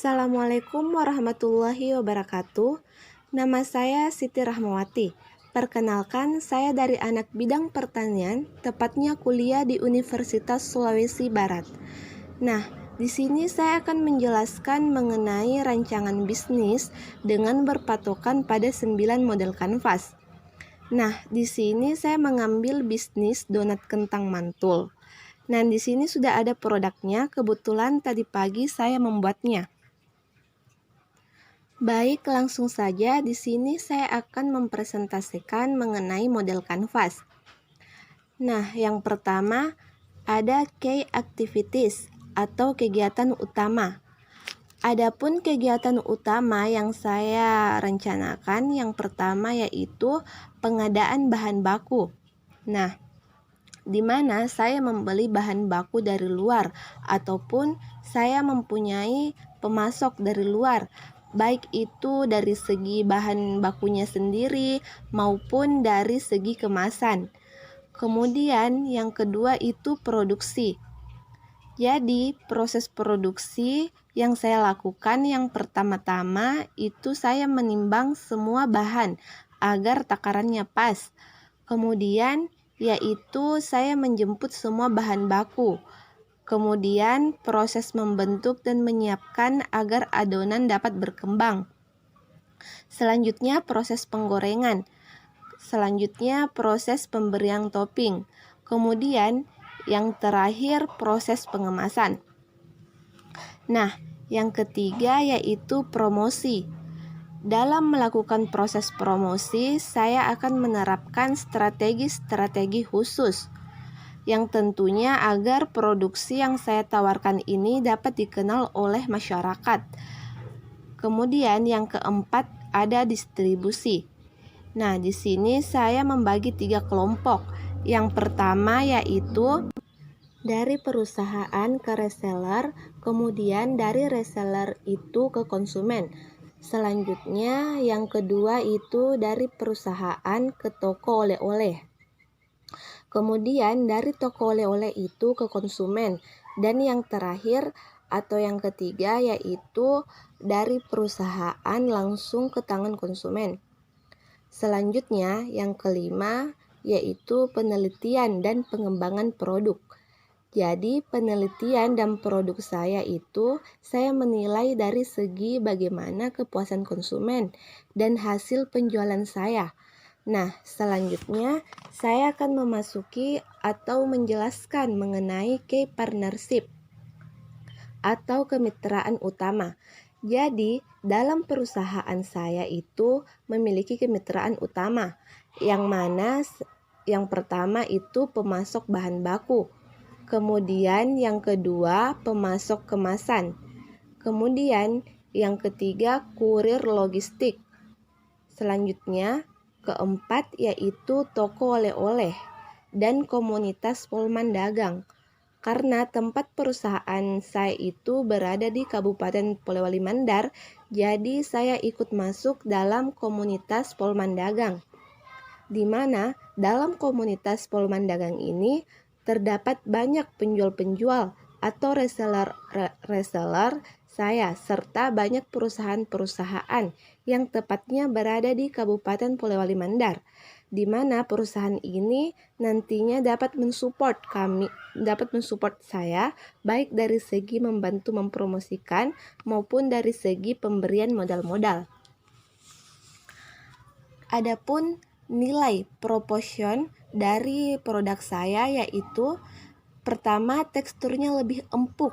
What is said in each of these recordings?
Assalamualaikum warahmatullahi wabarakatuh. Nama saya Siti Rahmawati. Perkenalkan, saya dari anak bidang pertanian, tepatnya kuliah di Universitas Sulawesi Barat. Nah, di sini saya akan menjelaskan mengenai rancangan bisnis dengan berpatokan pada 9 model kanvas. Nah, di sini saya mengambil bisnis donat kentang mantul. Nah, di sini sudah ada produknya, kebetulan tadi pagi saya membuatnya. Baik, langsung saja di sini saya akan mempresentasikan mengenai model kanvas. Nah, yang pertama ada key activities atau kegiatan utama. Adapun kegiatan utama yang saya rencanakan yang pertama yaitu pengadaan bahan baku. Nah, di mana saya membeli bahan baku dari luar ataupun saya mempunyai pemasok dari luar, baik itu dari segi bahan bakunya sendiri maupun dari segi kemasan. Kemudian yang kedua itu produksi. Jadi proses produksi yang saya lakukan yang pertama-tama itu saya menimbang semua bahan agar takarannya pas. Kemudian yaitu saya menjemput semua bahan baku. Kemudian proses membentuk dan menyiapkan agar adonan dapat berkembang. Selanjutnya proses penggorengan. Selanjutnya proses pemberian topping. Kemudian yang terakhir proses pengemasan. Nah, yang ketiga yaitu promosi. Dalam melakukan proses promosi, saya akan menerapkan strategi-strategi khusus yang tentunya agar produksi yang saya tawarkan ini dapat dikenal oleh masyarakat. Kemudian yang keempat ada distribusi. Nah, di sini saya membagi 3 kelompok. Yang pertama yaitu dari perusahaan ke reseller, kemudian dari reseller itu ke konsumen. Selanjutnya yang kedua itu dari perusahaan ke toko oleh-oleh. Kemudian dari toko oleh-oleh itu ke konsumen. Dan yang terakhir atau yang ketiga yaitu dari perusahaan langsung ke tangan konsumen. Selanjutnya yang kelima yaitu penelitian dan pengembangan produk. Jadi penelitian dan produk saya itu saya menilai dari segi bagaimana kepuasan konsumen dan hasil penjualan saya. Nah, selanjutnya saya akan memasuki atau menjelaskan mengenai key partnership atau kemitraan utama. Jadi, dalam perusahaan saya itu memiliki kemitraan utama, yang mana yang pertama itu pemasok bahan baku. Kemudian yang kedua pemasok kemasan. Kemudian yang ketiga kurir logistik. Selanjutnya keempat yaitu toko oleh-oleh dan komunitas polman dagang. Karena tempat perusahaan saya itu berada di Kabupaten Polewali Mandar, jadi saya ikut masuk dalam komunitas polman dagang. Di mana dalam komunitas polman dagang ini terdapat banyak penjual-penjual atau reseller saya serta banyak perusahaan-perusahaan yang tepatnya berada di Kabupaten Polewali Mandar, di mana perusahaan ini nantinya dapat mensupport saya baik dari segi membantu mempromosikan maupun dari segi pemberian modal-modal. Adapun nilai proportion dari produk saya yaitu pertama teksturnya lebih empuk,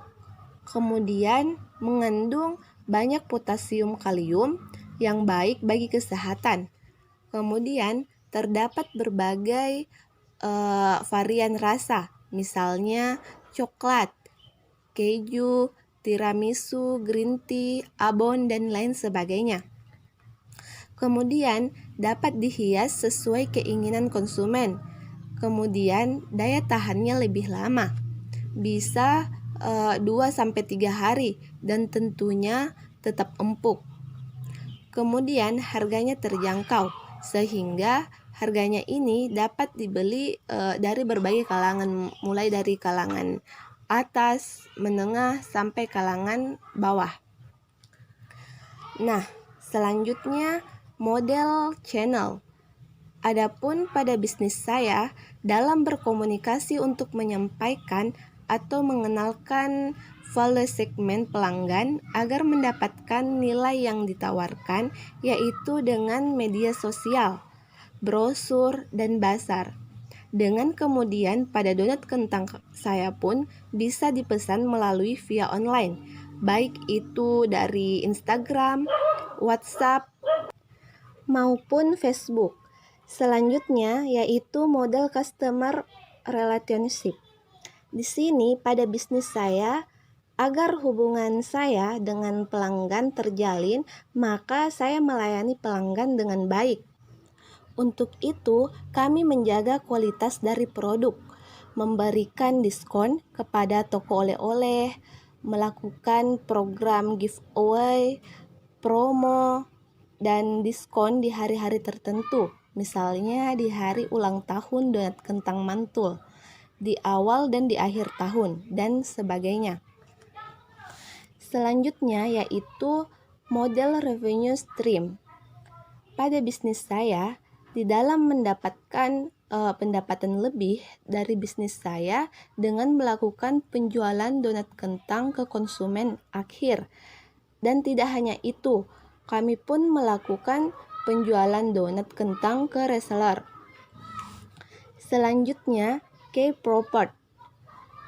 kemudian mengandung banyak potasium kalium yang baik bagi kesehatan. Kemudian terdapat berbagai varian rasa, misalnya coklat, keju, tiramisu, green tea, abon, dan lain sebagainya. Kemudian dapat dihias sesuai keinginan konsumen. Kemudian daya tahannya lebih lama, bisa 2-3 hari dan tentunya tetap empuk. Kemudian harganya terjangkau sehingga harganya ini dapat dibeli dari berbagai kalangan, mulai dari kalangan atas, menengah, sampai kalangan bawah. Nah, selanjutnya model channel. Adapun pada bisnis saya, dalam berkomunikasi untuk menyampaikan atau mengenalkan value segmen pelanggan agar mendapatkan nilai yang ditawarkan, yaitu dengan media sosial, brosur, dan bazar. Dengan kemudian pada donat kentang saya pun bisa dipesan melalui via online, baik itu dari Instagram, WhatsApp, maupun Facebook. Selanjutnya yaitu model customer relationship. Di sini pada bisnis saya, agar hubungan saya dengan pelanggan terjalin, maka saya melayani pelanggan dengan baik. Untuk itu, kami menjaga kualitas dari produk, memberikan diskon kepada toko oleh-oleh, melakukan program giveaway, promo, dan diskon di hari-hari tertentu. Misalnya di hari ulang tahun donat kentang mantul, di awal dan di akhir tahun, dan sebagainya. Selanjutnya yaitu model revenue stream. Pada bisnis saya, di dalam mendapatkan pendapatan lebih dari bisnis saya dengan melakukan penjualan donat kentang ke konsumen akhir. Dan tidak hanya itu, kami pun melakukan penjualan donat kentang ke reseller. Selanjutnya, K-Propert,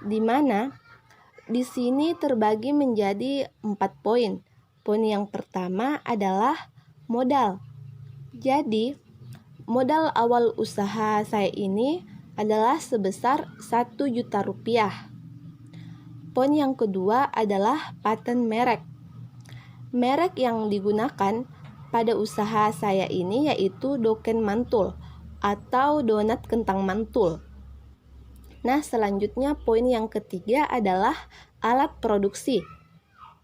di mana di sini terbagi menjadi 4 poin. Poin yang pertama adalah modal. Jadi, modal awal usaha saya ini adalah sebesar 1 juta rupiah. Poin yang kedua adalah paten merek. Merek yang digunakan pada usaha saya ini yaitu Doken Mantul atau donat kentang mantul. Nah, selanjutnya poin yang ketiga adalah alat produksi.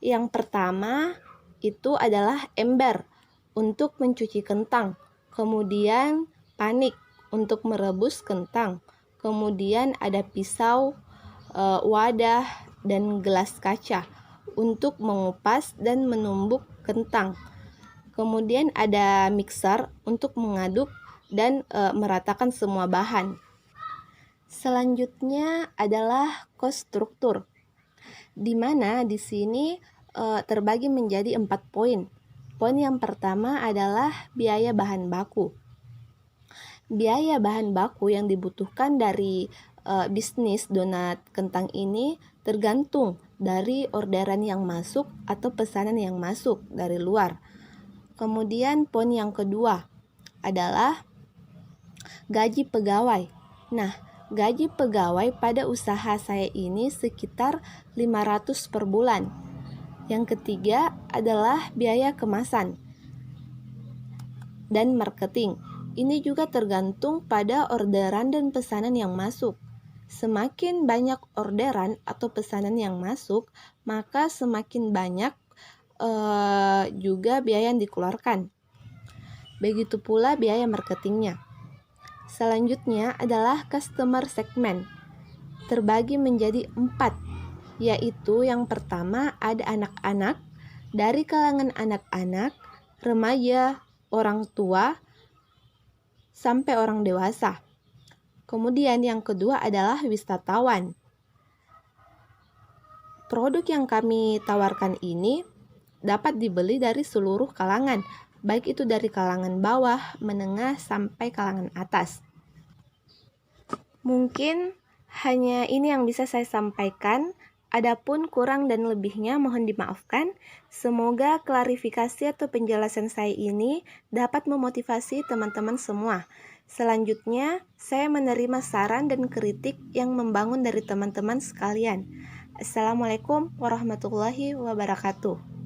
Yang pertama itu adalah ember untuk mencuci kentang, kemudian panik untuk merebus kentang, kemudian ada pisau, wadah, dan gelas kaca untuk mengupas dan menumbuk kentang. Kemudian ada mixer untuk mengaduk dan meratakan semua bahan. Selanjutnya adalah cost struktur, di mana di sini terbagi menjadi 4 poin. Poin yang pertama adalah biaya bahan baku. Biaya bahan baku yang dibutuhkan dari bisnis donat kentang ini tergantung dari orderan yang masuk atau pesanan yang masuk dari luar. Kemudian poin yang kedua adalah gaji pegawai. Nah, gaji pegawai pada usaha saya ini sekitar 500 per bulan. Yang ketiga adalah biaya kemasan dan marketing. Ini juga tergantung pada orderan dan pesanan yang masuk. Semakin banyak orderan atau pesanan yang masuk, maka semakin banyak juga biaya yang dikeluarkan. Begitu pula biaya marketingnya. Selanjutnya adalah customer segment. Terbagi menjadi 4, yaitu yang pertama ada anak-anak, dari kalangan anak-anak, remaja, orang tua, sampai orang dewasa. Kemudian yang kedua adalah wisatawan. Produk yang kami tawarkan ini dapat dibeli dari seluruh kalangan, baik itu dari kalangan bawah, menengah, sampai kalangan atas. Mungkin hanya ini yang bisa saya sampaikan. Adapun kurang dan lebihnya mohon dimaafkan. Semoga klarifikasi atau penjelasan saya ini dapat memotivasi teman-teman semua. Selanjutnya, saya menerima saran dan kritik yang membangun dari teman-teman sekalian. Assalamualaikum warahmatullahi wabarakatuh.